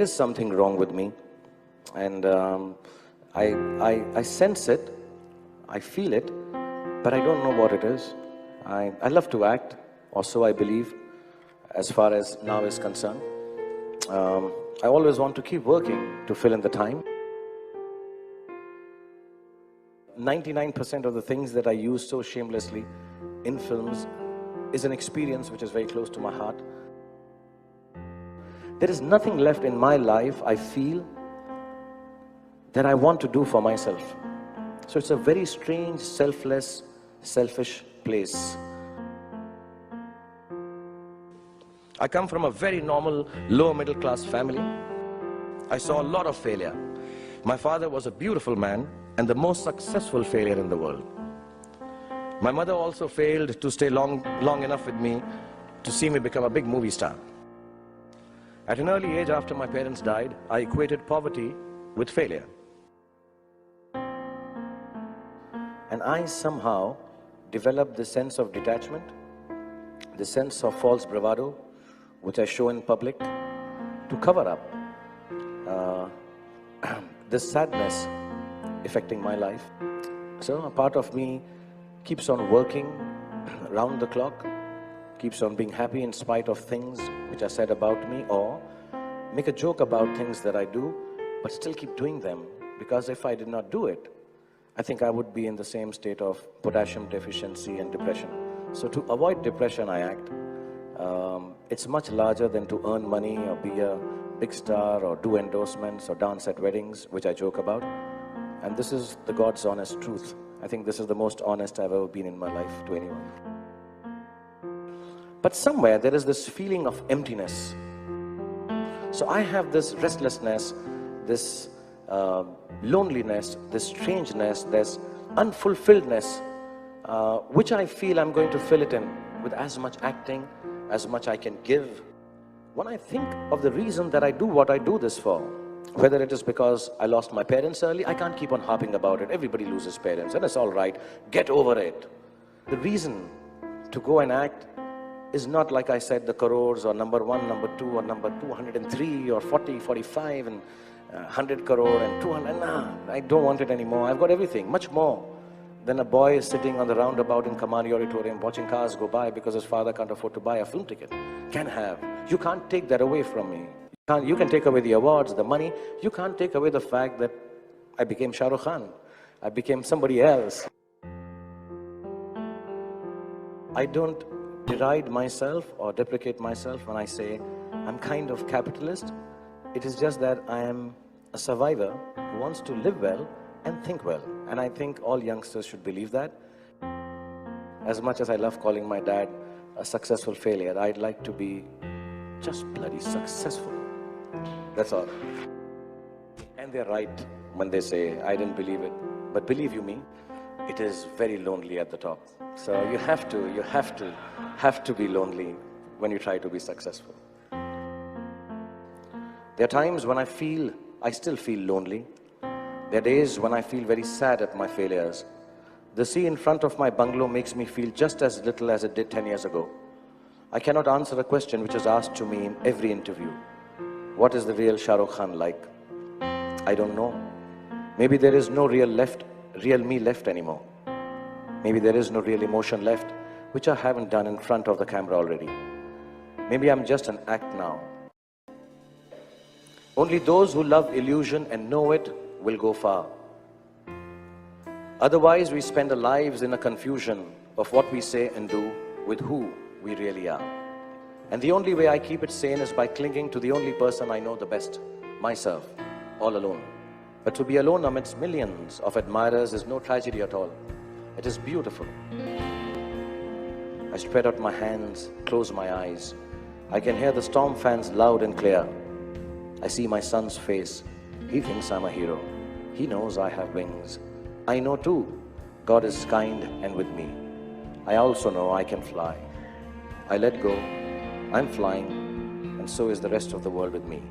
There's something wrong with me, and I sense it, I feel it, but I don't know what it is. I love to act, or so I believe, as far as now is concerned. I always want to keep working to fill in the time. 99% of the things that I use so shamelessly in films is an experience which is very close to my heart. There is nothing left in my life, I feel, that I want to do for myself. So it's a very strange, selfless, selfish place. I come from a very normal, lower middle class family. I saw a lot of failure. My father was a beautiful man and the most successful failure in the world. My mother also failed to stay long enough with me to see me become a big movie star. At an early age, after my parents died, I equated poverty with failure. And I somehow developed this sense of detachment, the sense of false bravado, which I show in public, to cover up this sadness affecting my life. So a part of me keeps on working round the clock, keeps on being happy in spite of things which are said about me, or make a joke about things that I do, but still keep doing them, because if I did not do it, I think I would be in the same state of potassium deficiency and depression. So to avoid depression, I act. It's much larger than to earn money or be a big star or do endorsements or dance at weddings, which I joke about. And this is the God's honest truth. I think this is the most honest I've ever been in my life to anyone. But somewhere there is this feeling of emptiness. So I have this restlessness, this loneliness, this strangeness, this unfulfilledness, which I feel I'm going to fill it in with as much acting, as much I can give. When I think of the reason that I do what I do this for, whether it is because I lost my parents early, I can't keep on harping about it. Everybody loses parents and it's all right. Get over it. The reason to go and act is not, like I said, the crores or number 1, number 2, or number 203 or 40, 45 and 100 crore and 200. Nah, I don't want it anymore. I've got everything, much more than a boy is sitting on the roundabout in Kamari Auditorium watching cars go by because his father can't afford to buy a film ticket. Can have. You can't take that away from me. You can take away the awards, the money. You can't take away the fact that I became Sharukh Khan. I became somebody else. I don't deride myself or deprecate myself when I say I'm kind of capitalist. It is just that I am a survivor who wants to live well and think well. And I think all youngsters should believe that. As much as I love calling my dad a successful failure, I'd like to be just bloody successful. That's all. And they're right when they say, I didn't believe it. But believe you me, it is very lonely at the top. So you have to be lonely when you try to be successful. There are times when I still feel lonely. There are days when I feel very sad at my failures. The sea in front of my bungalow makes me feel just as little as it did 10 years ago. I cannot answer a question which is asked to me in every interview. What is the real Sharukh Khan like? I don't know. Maybe there is no real me left anymore. Maybe there is no real emotion left, which I haven't done in front of the camera already. Maybe I'm just an act now. Only those who love illusion and know it will go far. Otherwise, we spend our lives in a confusion of what we say and do with who we really are. And the only way I keep it sane is by clinging to the only person I know the best, myself, all alone. But to be alone amidst millions of admirers is no tragedy at all. It is beautiful. I spread out my hands, close my eyes. I can hear the storm fans loud and clear. I see my son's face. He thinks I'm a hero. He knows I have wings. I know too, God is kind and with me. I also know I can fly. I let go, I'm flying, and so is the rest of the world with me.